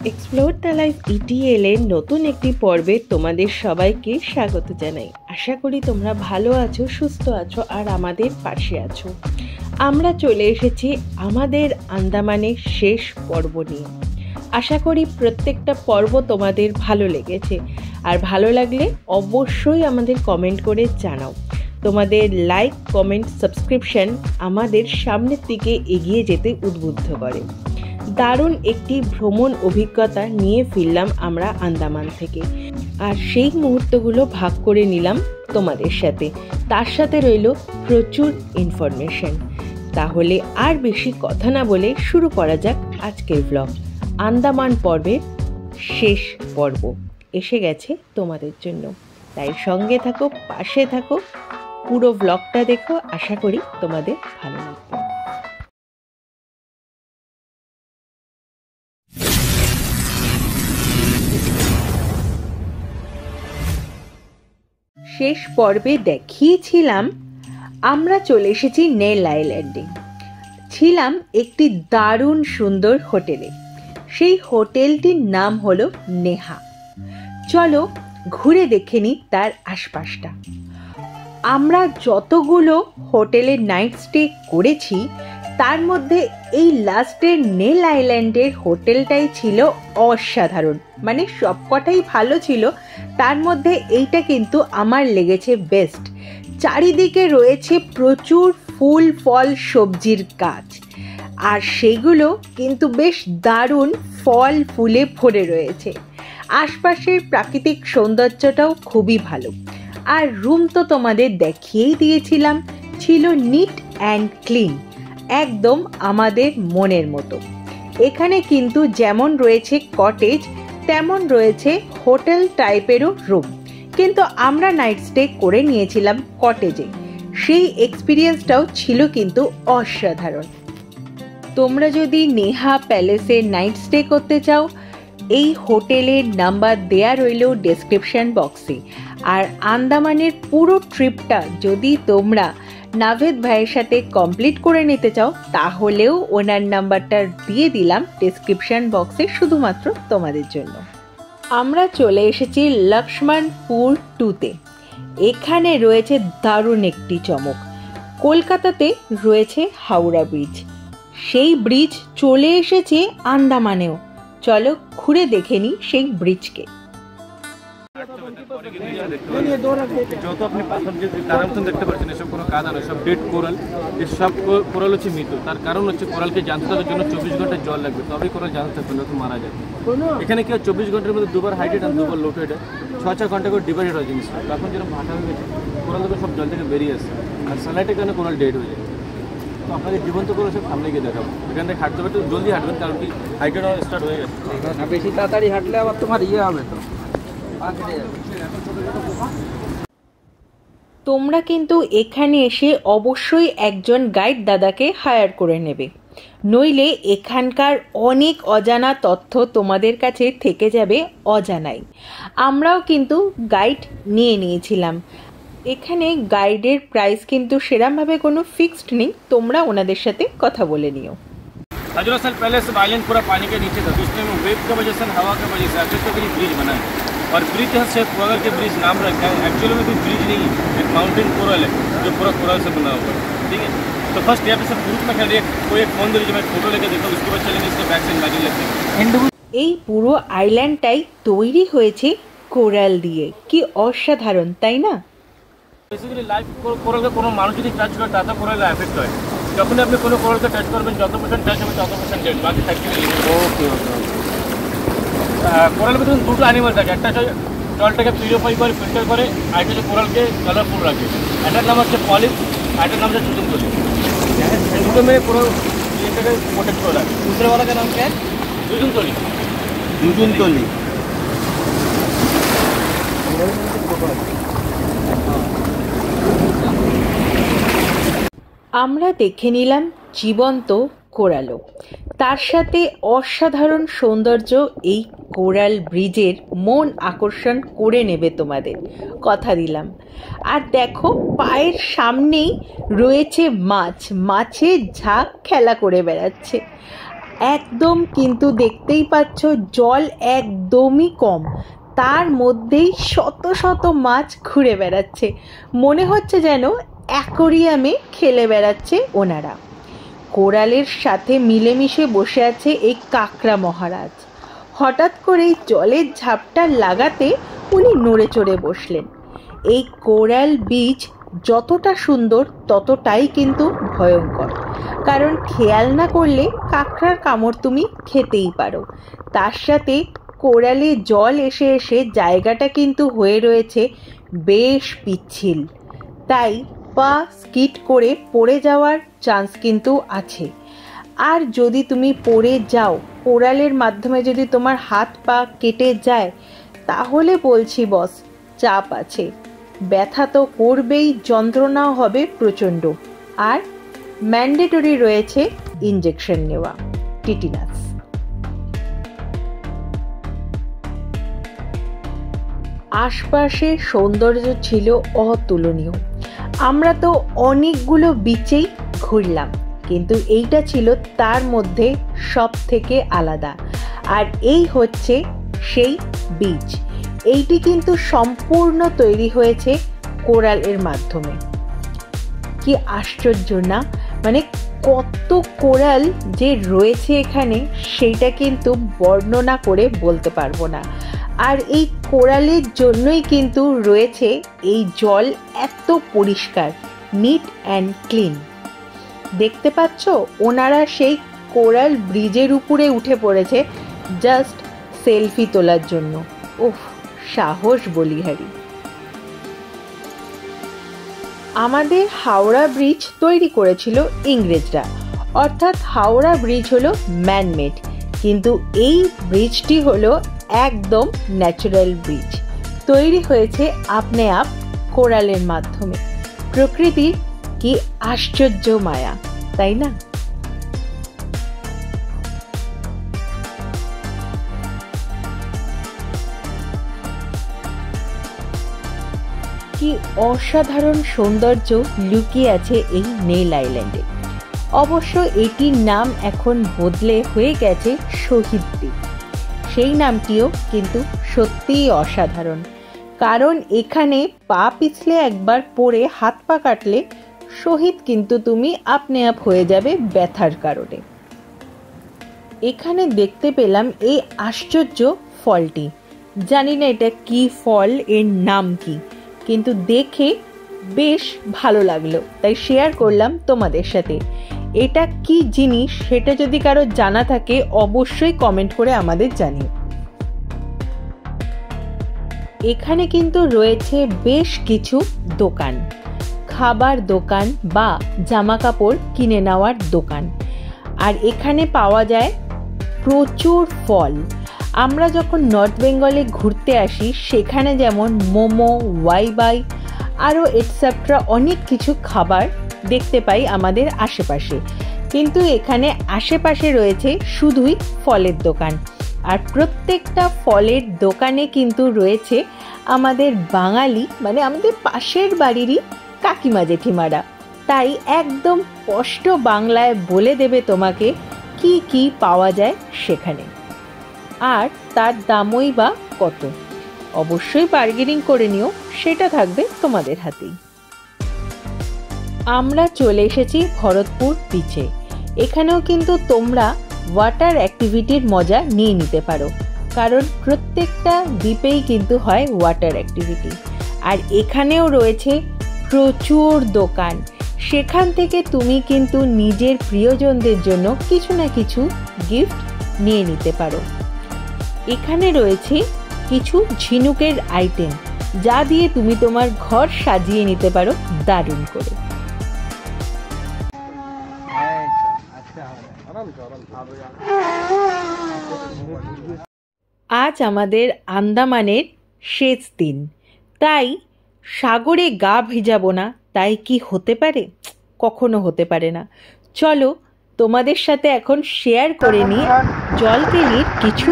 Explore the life ETL এর নতুন একটি পর্বে তোমাদের সবাইকে স্বাগত জানাই। আশা করি তোমরা ভালো আছো, সুস্থ আছো আর আমাদের পাশে আছো। আমরা চলে এসেছি আমাদের আন্দামানের শেষ পর্ব নিয়ে। আশা করি প্রত্যেকটা পর্ব তোমাদের ভালো লেগেছে, আর ভালো লাগলে অবশ্যই আমাদের কমেন্ট করে জানাও। তোমাদের লাইক, কমেন্ট, সাবস্ক্রিপশন আমাদের সামনের দিকে এগিয়ে যেতে উদ্বুদ্ধ করে। দারুণ একটি ভ্রমণ অভিজ্ঞতা নিয়ে ফিরলাম আমরা আন্দামান থেকে, আর সেই মুহূর্তগুলো ভাগ করে নিলাম তোমাদের সাথে। তার সাথে রইল প্রচুর ইনফরমেশন। তাহলে আর বেশি কথা না বলে শুরু করা যাক আজকের ব্লগ। আন্দামান পর্বের শেষ পর্ব এসে গেছে তোমাদের জন্য, তাই সঙ্গে থাকো, পাশে থাকো, পুরো ব্লগটা দেখো। আশা করি তোমাদের ভালো লাগবে। শেষ পর্বে দেখিয়েছিলাম আমরা চলে এসেছি নেল আইল্যান্ডে। ছিলাম একটি দারুণ সুন্দর হোটেলে। সেই হোটেলটির নাম হলো নেহা। চলো ঘুরে দেখে নিই তার আশপাশটা। আমরা যতগুলো হোটেলে নাইট স্টে করেছি তার মধ্যে এই লাস্টের নেল আইল্যান্ডের হোটেলটাই ছিল অসাধারণ। মানে সবকটাই ভালো ছিল, তার মধ্যে এইটা কিন্তু আমার লেগেছে বেস্ট। চারিদিকে রয়েছে প্রচুর ফুল, ফল, সবজির গাছ, আর সেগুলো কিন্তু বেশ দারুণ ফল ফুলে ভরে রয়েছে। আশপাশের প্রাকৃতিক সৌন্দর্যটাও খুবই ভালো। আর রুম তো তোমাদের দেখিয়েই দিয়েছিলাম, ছিল নিট অ্যান্ড ক্লিন, একদম আমাদের মনের মতো। এখানে কিন্তু যেমন রয়েছে কটেজ, তেমন রয়েছে হোটেল টাইপেরও রুম, কিন্তু আমরা নাইট স্টে করে নিয়েছিলাম কটেজে। সেই এক্সপিরিয়েন্সটাও ছিল কিন্তু অসাধারণ। তোমরা যদি নেহা প্যালেসে নাইট স্টে করতে চাও, এই হোটেলের নাম্বার দেয়া রইল ডেসক্রিপশন বক্সে। আর আন্দামানের পুরো ট্রিপটা যদি তোমরা নাভেদ ভাইয়ের সাথে কমপ্লিট করে নিতে চাও, তাহলেও ওনার নাম্বারটা দিয়ে দিলাম ডেসক্রিপশন বক্সে শুধুমাত্র তোমাদের জন্য। আমরা চলে এসেছি লক্ষ্মণপুর 2-তে। এখানে রয়েছে দারুণ একটি চমক। কলকাতাতে রয়েছে হাওড়া ব্রিজ, সেই ব্রিজ চলে এসেছে আন্দামানেও। চলো ঘুরে দেখে নিই সেই ব্রিজকে। যত আপনি পাথর যে তার মতন দেখতে পাচ্ছেন, এসব কোনো কাদা নয়, সব ডেড কোরাল। এসব কোরাল হচ্ছে মৃত। তার কারণ হচ্ছে কোরালকে জানতে থাকার জন্য 24 ঘন্টা জল লাগবে, তবেই কোরাল জানতে থাকবে, না তো মারা যাবে। এখানে কেউ 24 ঘন্টার মধ্যে দুবার হাইড্রেট আর দুবার লো টাইড, 6-6 ঘন্টা করে ডিভাইডেড হয় জিনিসটা। তখন যেরকম ভাটা হয়ে গেছে, কোরাল তো সব জল থেকে বেরিয়ে আসে, আর সানলাইটের কারণে কোরাল ডেড হয়ে যায়। তো আপনাকে জীবন্ত করে সব সামনে গিয়ে দেখাবো। এখান থেকে হাঁটতে পারতে জলদি হাঁটবেন, কারণ কি হাইড্রেট স্টার্ট হয়ে গেছে। বেশি তাড়াতাড়ি হাঁটলে আবার তোমার হবে তো। তোমরা কিন্তু এখানে এসে অবশ্যই একজন গাইড দাদাকে হায়ার করে নেবে, নইলে এখানকার অনেক অজানা তথ্য তোমাদের কাছে থেকে যাবে অজানাই। আমরাও কিন্তু গাইড নিয়ে নিয়েছিলাম। এখানে গাইডের প্রাইস কিন্তু সেরকমভাবে কোনো ফিক্সড নেই, তোমরা ওনাদের সাথে কথা বলে নিও। हजरत पहले से आइलैंड पूरा पानी के नीचे था, तो उसमें वेव की वजह से, हवा की वजह से अच्छे तक ब्रिज बना है। और ब्रिज से कोरल के ब्रिज नाम रखा है। एक्चुअली में कोई ब्रिज नहीं है, एक माउंटेन कोरल है जो पूरा कोरल से बना हुआ है। ठीक है, तो फर्स्ट यहाँ पे सब ग्रुप में खेल कोई एक फोन दे लीजिए, मैं फोटो लेकर देखा, उसके बाद चलेंगे इसके बैक साइड मैजिक लगते हैं। এই পুরো আইল্যান্ডটাই তৈরি হয়েছে কোরাল দিয়ে। কি অসাধারণ, তাই না? বেসিক্যালি লাইফ কোরালকে কোনো মানুষ যদি টাচ করে তাতে কোরাল এফেক্ট হয়। যখনই আপনি কোনো কোরালকে টাচ করবেন, যত % টাচ হবে তত % ডেড, বাকি থাকবে। ওকে ওকে। কোরালের ভিতরে দুটো অ্যানিমাল থাকে, একটা হচ্ছে জলটাকে পিউরিফাই করে ফিল্টার করে, আর একটা হচ্ছে কোরালকে কালারফুল রাখে। একটার নাম হচ্ছে পলিপ, আরেকটার নাম হচ্ছে চুতুমতলি। দুটো মেয়ে কোরাল ইয়েটাকে প্রোটেক্ট করে রাখে। दूसरे वाला का नाम क्या है? চুতুমতলি। চুতুমতলি। আমরা দেখে নিলাম জীবন্ত কোরালও, তার সাথে অসাধারণ সৌন্দর্য। এই কোরাল ব্রিজের মন আকর্ষণ করে নেবে তোমাদের, কথা দিলাম। আর দেখো পায়ের সামনেই রয়েছে মাছ, মাছের ঝাঁক খেলা করে বেড়াচ্ছে। একদম কিন্তু দেখতেই পাচ্ছ জল একদমই কম, তার মধ্যেই শত শত মাছ ঘুরে বেড়াচ্ছে, মনে হচ্ছে যেন অ্যাকোরিয়ামে খেলে বেড়াচ্ছে ওনারা। কোরালের সাথে মিলেমিশে বসে আছে এই কাঁকড়া মহারাজ। হঠাৎ করেই জলের ঝাপটা লাগাতে উনি নড়ে চড়ে বসলেন। এই কোরাল বিচ যতটা সুন্দর ততটাই কিন্তু ভয়ঙ্কর, কারণ খেয়াল না করলে কাঁকড়ার কামড় তুমি খেতেই পারো। তার সাথে কোরালে জল এসে এসে জায়গাটা কিন্তু হয়ে রয়েছে বেশ পিচ্ছিল, তাই পা স্কিড করে পড়ে যাওয়ার চান্স কিন্তু আছে। আর যদি তুমি পড়ে যাও, কোরালের মাধ্যমে যদি তোমার হাত পা কেটে যায়, তাহলে বলছি বস চাপ আছে, ব্যথা তো করবেই, যন্ত্রণাও হবে প্রচণ্ড, আর ম্যান্ডেটরি রয়েছে ইঞ্জেকশন নেওয়া, টিটিনাস। আশপাশের সৌন্দর্য ছিল অতুলনীয়। আমরা তো অনেকগুলো বিচেই ঘুরলাম, কিন্তু এইটা ছিল তার মধ্যে সব থেকে আলাদা। আর এই হচ্ছে সেই বিচ। এইটি কিন্তু সম্পূর্ণ তৈরি হয়েছে কোরালের মাধ্যমে। কি আশ্চর্য না, মানে কত কোরাল যে রয়েছে এখানে সেইটা কিন্তু বর্ণনা করে বলতে পারবো না। আর এই কোরালের জন্যই কিন্তু রয়েছে এই জল এত পরিষ্কার, নিট অ্যান্ড ক্লিন। দেখতে পাচ্ছ ওনারা সেই কোরাল ব্রিজের উপরে উঠে পড়েছে জাস্ট সেলফি তোলার জন্য। উফ, সাহস বলিহারি। আমাদের হাওড়া ব্রিজ তৈরি করেছিল ইংরেজরা, অর্থাৎ হাওড়া ব্রিজ হলো ম্যানমেড, কিন্তু এই ব্রিজটি হলো একদম ন্যাচারাল ব্রিজ, তৈরি হয়েছে আপনে আপ কোরালের মাধ্যমে। প্রকৃতির কি আশ্চর্য মায়া, তাই না? কি অসাধারণ সৌন্দর্য লুকিয়ে আছে এই নেল আইল্যান্ডে। অবশ্য এটির নাম এখন বদলে হয়ে গেছে শহীদ দ্বীপ। সেই নামটিও কিন্তু সত্যিই অসাধারণ, কারণ এখানে পা পিছলে একবার পড়ে হাত পা কাটলে শহীদ কিন্তু তুমি আপনে আপ হয়ে যাবে ব্যথার কারণে। এখানে দেখতে পেলাম এই আশ্চর্য ফলটি, জানি না এটা কি ফল, এর নাম কি, কিন্তু দেখে বেশ ভালো লাগলো, তাই শেয়ার করলাম তোমাদের সাথে। এটা কি জিনিস সেটা যদি কারো জানা থাকে অবশ্যই কমেন্ট করে আমাদের জানিও। এখানে কিন্তু রয়েছে বেশ কিছু দোকান, খাবার দোকান বা জামা কাপড় কিনে নেওয়ার দোকান। আর এখানে পাওয়া যায় প্রচুর ফল। আমরা যখন নর্থ বেঙ্গলে ঘুরতে আসি সেখানে যেমন মোমো, ওয়াইবাই আরও এটসেট্রা অনেক কিছু খাবার দেখতে পাই আমাদের আশেপাশে, কিন্তু এখানে আশেপাশে রয়েছে শুধুই ফলের দোকান। আর প্রত্যেকটা ফলের দোকানে কিন্তু রয়েছে আমাদের বাঙালি, মানে আমাদের পাশের বাড়িরই কাকিমা জেঠিমারা, তাই একদম স্পষ্ট বাংলায় বলে দেবে তোমাকে কি কি পাওয়া যায় সেখানে, আর তার দামই বা কত। অবশ্যই বার্গেনিং করে নিও, সেটা থাকবে তোমাদের হাতেই। আমরা চলে এসেছি ভরতপুর বিচে। এখানেও কিন্তু তোমরা ওয়াটার অ্যাক্টিভিটির মজা নিয়ে নিতে পারো, কারণ প্রত্যেকটা দ্বীপেই কিন্তু হয় ওয়াটার অ্যাক্টিভিটি। আর এখানেও রয়েছে প্রচুর দোকান, সেখান থেকে তুমি কিন্তু নিজের প্রিয়জনদের জন্য কিছু না কিছু গিফট নিয়ে নিতে পারো। এখানে রয়েছে কিছু ঝিনুকের আইটেম, যা দিয়ে তুমি তোমার ঘর সাজিয়ে নিতে পারো দারুণ করে। আজ আমাদের আন্দামানের শেষ দিন, তাই সাগরে গা ভিজাবো না, তাই কি হতে পারে? কখনো হতে পারে না। চলো তোমাদের সাথে এখন শেয়ার করে নিই জলকেলির কিছু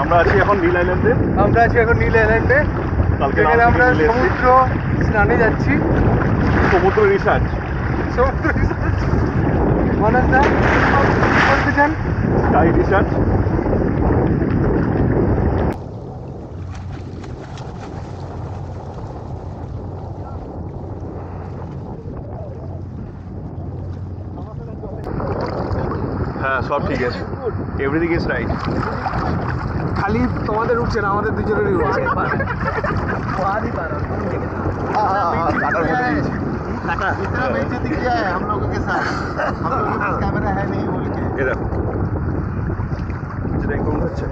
আমরা আছি এখন নীল আইল্যান্ডে। কালকে এখানে আমরা চলে এসেছি সমুদ্র স্নানে যাচ্ছি। সমুদ্র রিসার্চ মানস দা কি বলতে চান? Sky research. হ্যাঁ সব ঠিক আছে, এভরিথিং ইজ রাইট। খালি তোমাদের উঠছে না, আমাদের দুজনেরই উঠছে। কাটার মধ্যে দিয়েছি। इतना बेइज्जती किया है हम लोगों के साथ, हम लोगों के पास कैमरा है नहीं बोल के। এ দেখো যেটা কেমন হচ্ছে,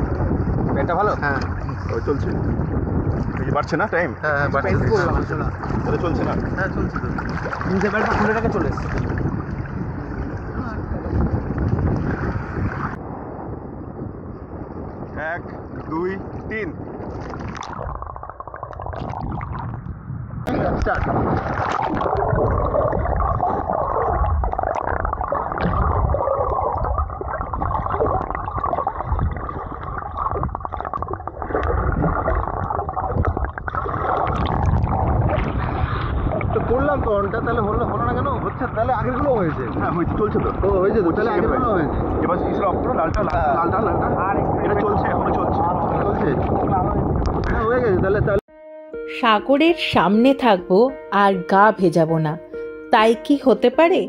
এটা ভালো। হ্যাঁ ওই চলছে, এই যে বাড়ছে না টাইম, হ্যাঁ বাড়ছে তাহলে চলছে না। হ্যাঁ চলছে তো। নিজে ব্যাগটা খুলে রেখে চলে এসছে। 1 2 3 स्टार्ट। করলাম তো অনটা, তাহলে হলো না কেন? হচ্ছে তাহলে আগেরগুলো হয়েছে। হ্যাঁ হয়েছে, চলছে তো। ও হয়েছে তো, তাহলে আগেরগুলো হয়েছে। এবার ইসরা অফ করো, লালটা এটা চলছে, এখনো চলছে। চলছে, হ্যাঁ হয়ে গেছে। তাহলে সাগরের সামনে থাকবো আর গা ভেজাবো না, তাই কি হতে পারে?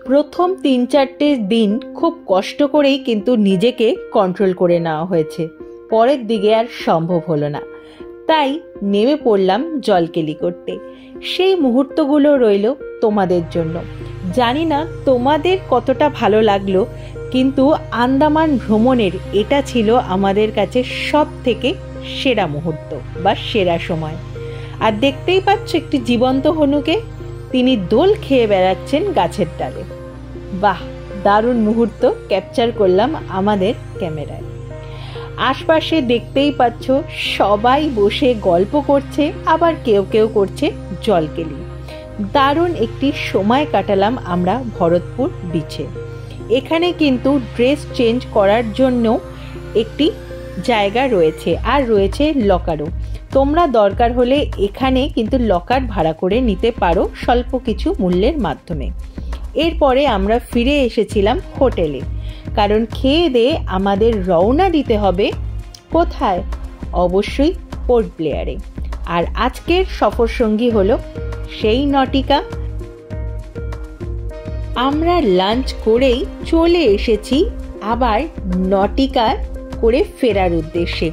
প্রথম 3-4টে দিন খুব কষ্ট করেই কিন্তু নিজেকে কন্ট্রোল করে নেওয়া হয়েছে, পরের দিকে আর সম্ভব হলো না, তাই নেমে পড়লাম জলকেলি করতে। সেই মুহূর্তগুলো রইল তোমাদের জন্য। জানি না তোমাদের কতটা ভালো লাগলো, কিন্তু আন্দামান ভ্রমণের এটা ছিল আমাদের কাছে সব থেকে সেরা মুহূর্ত বা সেরা সময়। আর দেখতেই পাচ্ছ একটি জীবন্ত হনুকে, তিনি দোল খেয়ে বেড়াচ্ছেন গাছের ডালে। বাহ, দারুণ মুহূর্ত ক্যাপচার করলাম আমাদের ক্যামেরায়। আশপাশে দেখতেই পাচ্ছ সবাই বসে গল্প করছে, আবার কেউ কেউ করছে জলকেলি। দারুণ একটি সময় কাটালাম আমরা ভরতপুর বিচে। এখানে কিন্তু ড্রেস চেঞ্জ করার জন্য একটি জায়গা রয়েছে, আর রয়েছে লকারও। তোমরা দরকার হলে এখানে কিন্তু লকার ভাড়া করে নিতে পারো স্বল্প কিছু মূল্যের মাধ্যমে। এরপরে আমরা ফিরে এসেছিলাম হোটেলে, কারণ খেয়ে দিয়ে আমাদের রওনা দিতে হবে কোথায়? অবশ্যই পোর্ট ব্লেয়ারে। আর আজকের সফরসঙ্গী হলো সেই নটিকা। আমরা লাঞ্চ করেই চলে এসেছি আবার নটিকা করে ফেরার উদ্দেশ্যে,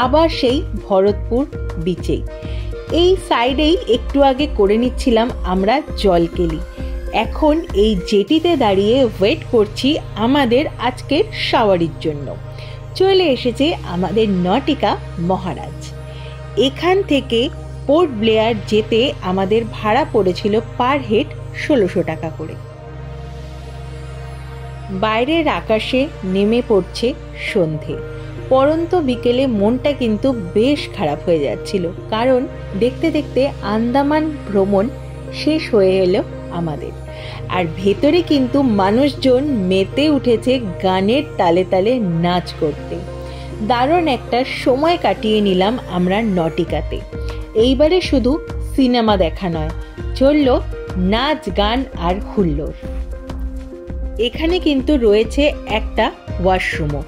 আবার সেই ভরতপুর বিচেই। এই সাইডেই একটু আগে করে নিচ্ছিলাম আমরা জলকেলি। এখন এই জেটিতে দাঁড়িয়ে ওয়েট করছি আমাদের আজকের সাওয়ারির জন্য। চলে এসেছে আমাদের নটিকা মহারাজ। এখান থেকে পোর্ট ব্লেয়ার যেতে আমাদের ভাড়া পড়েছিল পার হেড 1600 টাকা করে। বাইরের আকাশে নেমে পড়ছে সন্ধে। পরন্ত বিকেলে মনটা কিন্তু বেশ খারাপ হয়ে যাচ্ছিল, কারণ দেখতে দেখতে আন্দামান ভ্রমণ শেষ হয়ে এলো আমাদের। আর ভেতরে কিন্তু মানুষজন মেতে উঠেছে গানের তালে তালে নাচ করতে। দারুণ একটা সময় কাটিয়ে নিলাম আমরা নটিকাতে। এইবারে শুধু সিনেমা দেখা নয়, চলল নাচ গান আর হুল্লোড়। এখানে কিন্তু রয়েছে একটা ওয়াশরুমও,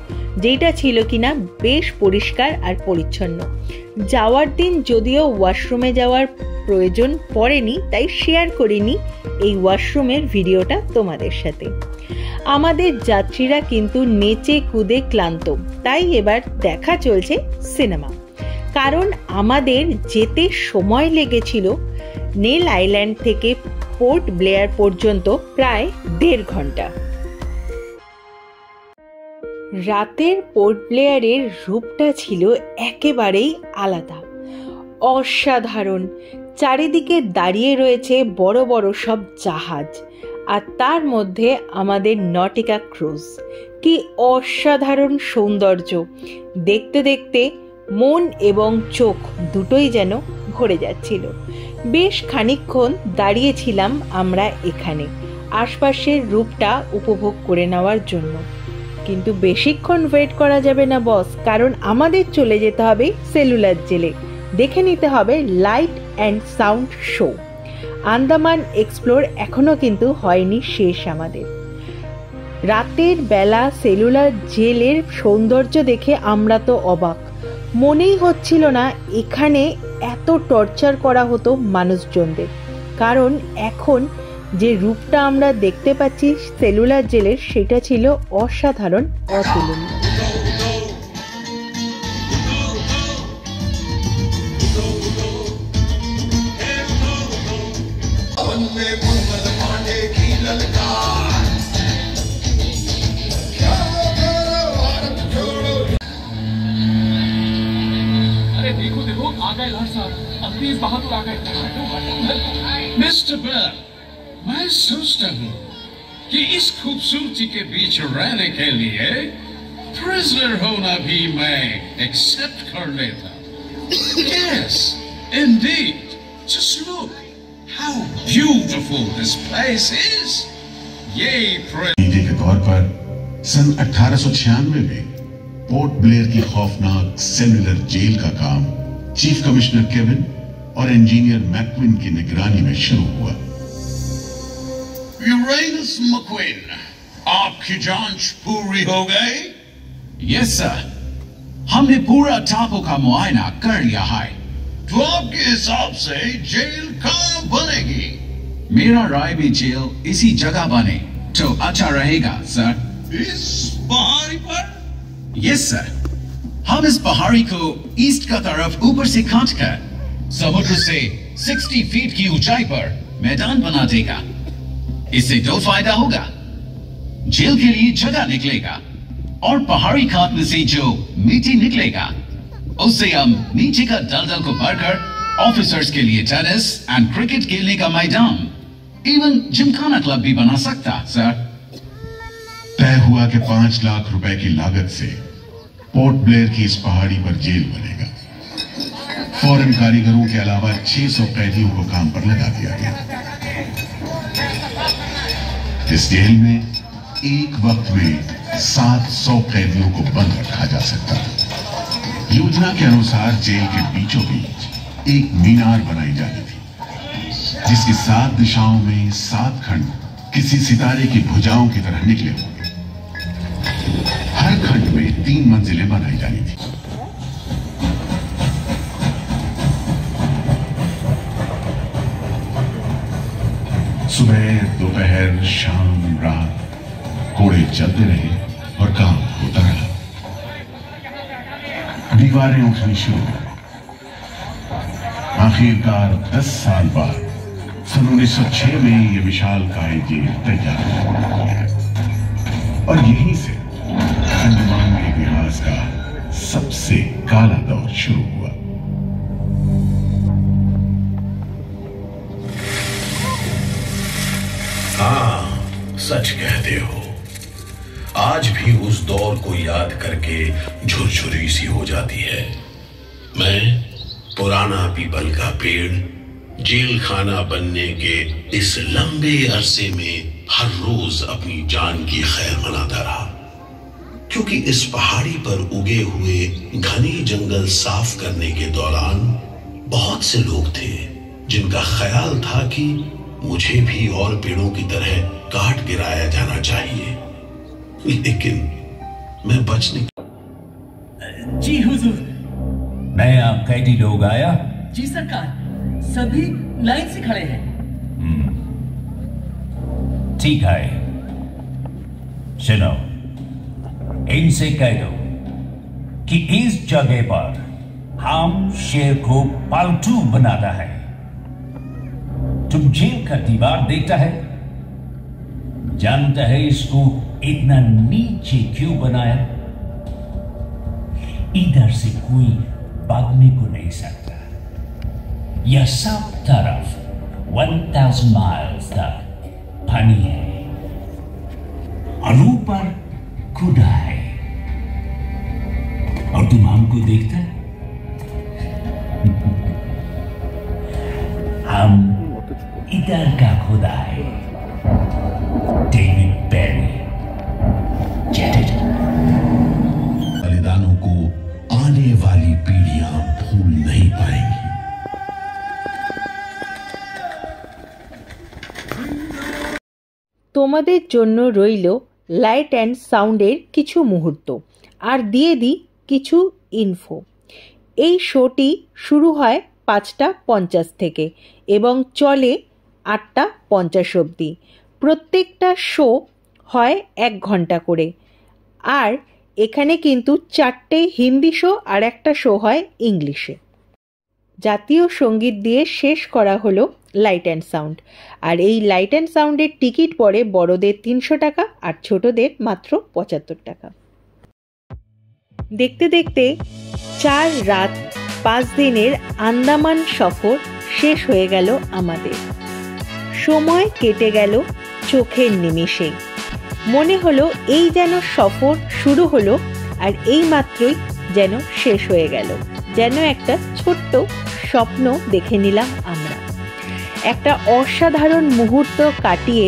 যেটা ছিল কিনা বেশ পরিষ্কার আর পরিচ্ছন্ন। যাওয়ার দিন যদিও ওয়াশরুমে যাওয়ার প্রয়োজন পড়েনি, তাই শেয়ার করিনি এই ওয়াশরুমের ভিডিওটা তোমাদের সাথে। আমাদের যাত্রীরা কিন্তু নেচে কুদে ক্লান্ত, তাই এবার দেখা চলছে সিনেমা। কারণ আমাদের যেতে সময় লেগেছিল নেল আইল্যান্ড থেকে পোর্ট ব্লেয়ার পর্যন্ত প্রায় 1.5 ঘন্টা। রাতের পোর্ট ব্লেয়ারের রূপটা ছিল একেবারেই আলাদা, অসাধারণ। চারিদিকে দাঁড়িয়ে রয়েছে বড় বড় সব জাহাজ, আর তার মধ্যে আমাদের নটিকা ক্রুজ। কি অসাধারণ সৌন্দর্য! দেখতে দেখতে মন এবং চোখ দুটোই যেন ভরে যাচ্ছিল। বেশ খানিকক্ষণ দাঁড়িয়েছিলাম আমরা এখানে আশপাশের রূপটা উপভোগ করে নেওয়ার জন্য, কিন্তু বেশিক্ষণ ওয়েট করা যাবে না বস, কারণ আমাদের চলে যেতে হবে সেলুলার জেলে, দেখে নিতে হবে light and sound show. Andaman explore এখনো কিন্তু হয়নি শেষ আমাদের। রাতের বেলা সেলুলার জেলের সৌন্দর্য দেখে আমরা তো অবাক, মনেই হচ্ছিল না এখানে এত টর্চার করা হতো মানুষজনদের, কারণ এখন যে রূপটা আমরা দেখতে পাচ্ছি সেলুলার জেলের সেটা ছিল অসাধারণ, অতুলনীয়। मिस्टर बेल, मैं सोचता हूँ कि इस खूबसूरती के बीच रहने के लिए प्रिजनर होना भी मैं एक्सेप्ट कर लेता। Yes, indeed. Just look how beautiful this place is. ये नतीजे के तौर पर सन 1896 में पोर्ट ब्लेयर की खौफनाक सेलुलर जेल का काम चीफ कमिश्नर केविन और इंजीनियर मैक्विन की निगरानी में शुरू हुआ। यूरेनस मैक्विन, आपकी जांच पूरी हो गई? यस सर, हमने पूरा टापू का मुआयना कर लिया है। तो आपके हिसाब से जेल कहाँ बनेगी? मेरा राय भी जेल इसी जगह बने तो अच्छा रहेगा सर। इस पहाड़ी पर? यस सर, हम इस पहाड़ी को ईस्ट का तरफ ऊपर से काटकर समुद्र से 60 फीट की ऊंचाई पर मैदान बना देगा। इससे दो फायदा होगा, जेल के लिए जगह निकलेगा और पहाड़ी काटने से जो मिट्टी निकलेगा उससे हम नीचे का दलदल को भरकर ऑफिसर्स के लिए टेनिस एंड क्रिकेट खेलने का मैदान, इवन जिमखाना क्लब भी बना सकता सर। तय हुआ कि 5 लाख रुपए की लागत से पोर्ट ब्लेयर की इस पहाड़ी पर जेल बनेगा। फॉरेन कारीगरों के अलावा 600 कैदियों को काम पर लगा दिया गया। इस जेल में एक वक्त में 700 कैदियों को बंद रखा जा सकता था। योजना के अनुसार जेल के बीचों बीच एक मीनार बनाई जानी थी, जिसकी 7 दिशाओं में 7 खंड किसी सितारे की भुजाओं की तरह निकले होंगे। हर खंड में 3 मंजिलें बनाई जानी थी। सुबह, दोपहर, शाम, रात कोड़े चलते रहे और काम होता रहा। दीवारें उठनी शुरू हुई। आखिरकार 10 साल बाद सन 1906 में यह विशालकाय जेल तैयार हुआ और यहीं से अंडमान के इतिहास का सबसे काला दौर शुरू हुआ। हाँ, सच कहते हो। आज भी उस दौर को याद करके झुरझुरी सी हो जाती है। मैं पुराना पीपल का पेड़ जेल खाना बनने के इस लंबे अरसे में हर रोज अपनी जान की खैर मनाता रहा, क्योंकि इस पहाड़ी पर उगे हुए घने जंगल साफ करने के दौरान बहुत से लोग थे जिनका ख्याल था कि मुझे भी और पेड़ों की तरह काट गिराया जाना चाहिए, लेकिन मैं बचने। जी हुजूर। नया कैदी लोग आया? जी सरकार, सभी लाइन से खड़े हैं। ठीक है, सुनो, इनसे कह दो कि इस जगह पर हम शेर को पालतू बनाता है। तुम जेल का दीवार देखता है, जानता है इसको इतना नीचे क्यों बनाया? इधर से कोई भागने को नहीं सकता। यह सब तरफ 1000 माइल्स तक पानी है और ऊपर खुदा है, और तुम हमको देखता है? हम इधर का खुदा है, डेविड बेरी। Get it? তোমাদের জন্য রইল লাইট অ্যান্ড সাউন্ডের কিছু মুহূর্ত, আর দিয়ে দিই কিছু ইনফো। এই শোটি শুরু হয় 5:50 থেকে এবং চলে 8:50 অবধি। প্রত্যেকটা শো হয় 1 ঘন্টা করে। আর এখানে কিন্তু 4টে হিন্দি শো আর একটা শো হয় ইংলিশে। জাতীয় সঙ্গীত দিয়ে শেষ করা হলো লাইট অ্যান্ড সাউন্ড। আর এই লাইট অ্যান্ড সাউন্ডের টিকিট পড়ে বড়দের 300 টাকা আর ছোটদের মাত্র 75 টাকা। দেখতে দেখতে 4 রাত 5 দিনের আন্দামান সফর শেষ হয়ে গেল আমাদের। সময় কেটে গেল চোখের নিমেষে। মনে হলো এই যেন সফর শুরু হলো আর এই মাত্রই যেন শেষ হয়ে গেল। যেন একটা ছোট্ট স্বপ্ন দেখে নিলাম আমরা। একটা অসাধারণ মুহূর্ত কাটিয়ে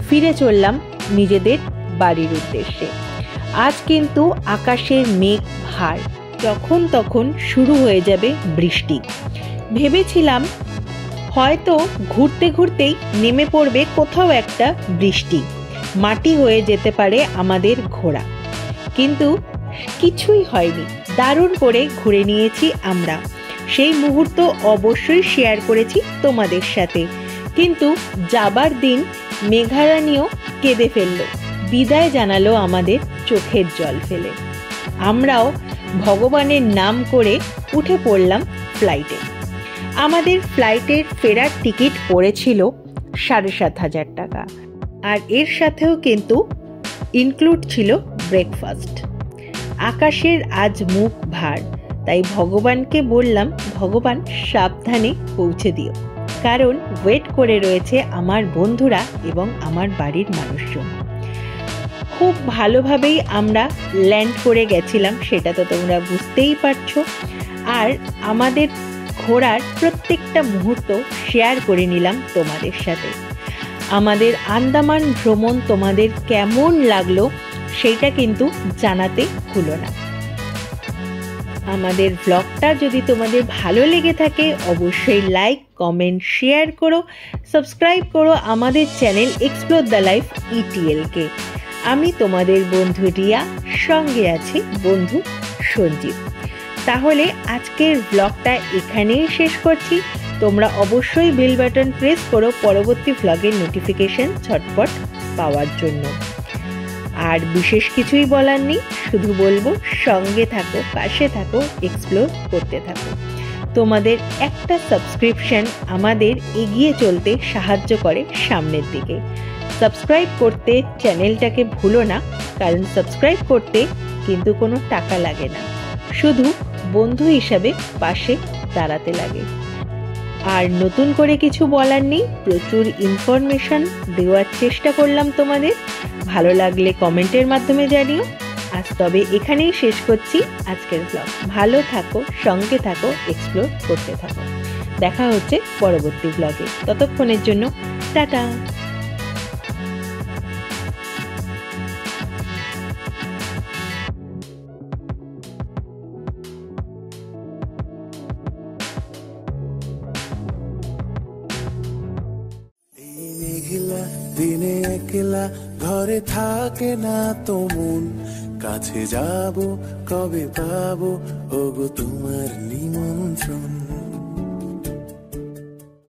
ফিরে চললাম নিজেদের বাড়ির উদ্দেশ্যে। আজ কিন্তু আকাশের মেঘ ভার, যখন তখন শুরু হয়ে যাবে বৃষ্টি। ভেবেছিলাম হয়তো ঘুরতে ঘুরতেই নেমে পড়বে কোথাও একটা বৃষ্টি, মাটি হয়ে যেতে পারে আমাদের ঘোড়া। কিন্তু কিছুই হয়নি, দারুণ করে ঘুরে নিয়েছি আমরা। সেই মুহূর্ত অবশ্যই শেয়ার করেছি তোমাদের সাথে। কিন্তু যাবার দিন মেঘারানীও কেঁদে ফেলল, বিদায় জানালো আমাদের চোখের জল ফেলে। আমরাও ভগবানের নাম করে উঠে পড়লাম ফ্লাইটে। আমাদের ফ্লাইটের ফেরার টিকিট পড়েছিল 7,500 টাকা, আর এর সাথেও কিন্তু ইনক্লুড ছিল ব্রেকফাস্ট। আকাশের আজ মুখ ভার, তাই ভগবানকে বললাম, ভগবান সাবধানে পৌঁছে দিও, কারণ ওয়েট করে রয়েছে আমার বন্ধুরা এবং আমার বাড়ির মানুষজন। খুব ভালোভাবেই আমরা ল্যান্ড করে গেছিলাম, সেটা তো তোমরা বুঝতেই পারছো। আর আমাদের ঘোরার প্রত্যেকটা মুহূর্ত শেয়ার করে নিলাম তোমাদের সাথে। আমাদের আন্দামান ভ্রমণ তোমাদের কেমন লাগলো সেটা কিন্তু জানাতে ভুলো না। আমাদের ব্লগটা যদি তোমাদের ভালো লেগে থাকে অবশ্যই লাইক, কমেন্ট, শেয়ার করো, সাবস্ক্রাইব করো আমাদের চ্যানেল এক্সপ্লোর দ্য লাইফ ইটিএলকে। আমি তোমাদের বন্ধু রিয়া, সঙ্গে আছি বন্ধু সঞ্জিত। তাহলে আজকের ব্লগটা এখানেই শেষ করছি। তোমরা অবশ্যই বেল বাটন প্রেস করো পরবর্তী ব্লগের নোটিফিকেশন ঝটপট পাওয়ার জন্য। আর বিশেষ কিছুই বলার নেই, শুধু বলবো সঙ্গে থাকো, পাশে থাকো, এক্সপ্লোর করতে থাকো। তোমাদের একটা সাবস্ক্রিপশন আমাদের এগিয়ে চলতে সাহায্য করে সামনের দিকে। সাবস্ক্রাইব করতে চ্যানেলটাকে ভুলো না, কারণ সাবস্ক্রাইব করতে কিন্তু কোনো টাকা লাগে না, শুধু বন্ধু হিসাবে পাশে দাঁড়াতে লাগে। আর নতুন করে কিছু বলার নেই, প্রচুর ইনফরমেশন দেওয়ার চেষ্টা করলাম তোমাদের। ভালো লাগলে কমেন্টের মাধ্যমে জানিও। আজ তবে এখানেই শেষ করছি আজকের ব্লগ। ভালো থাকো, সঙ্গে থাকো, এক্সপ্লোর করতে থাকো। দেখা হচ্ছে পরবর্তী ব্লগে। ততক্ষণের জন্য টাটা। দিনে একলা ঘরে থাকে না তো মন, কাছে যাব কবে পাবো ওগো তোমার নিমন্ত্রণ।